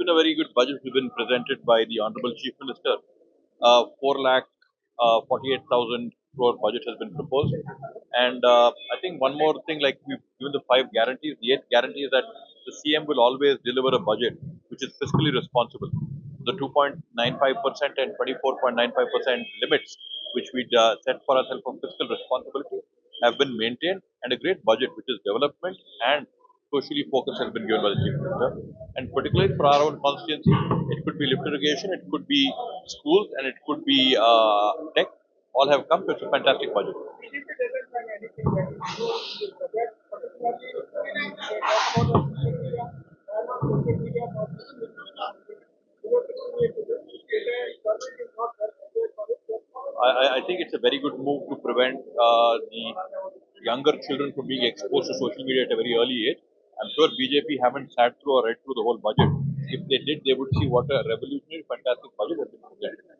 been a very good budget which has been presented by the Honorable Chief Minister. 4 lakh 48,000 crore budget has been proposed. And I think one more thing, like we've given the five guarantees, the eighth guarantee is that the CM will always deliver a budget which is fiscally responsible. The 2.95% and 24.95% limits which we set for ourselves for fiscal responsibility have been maintained, and a great budget which is development and socially focused has been given by the Chief Minister. And particularly for our own constituency, it could be lift irrigation, it could be schools, and it could be tech. All have come, so it's a fantastic budget. I think it's a very good move to prevent the younger children from being exposed to social media at a very early age. I'm sure BJP haven't sat through or read through the whole budget. If they did, they would see what a revolutionary, fantastic budget has been presented.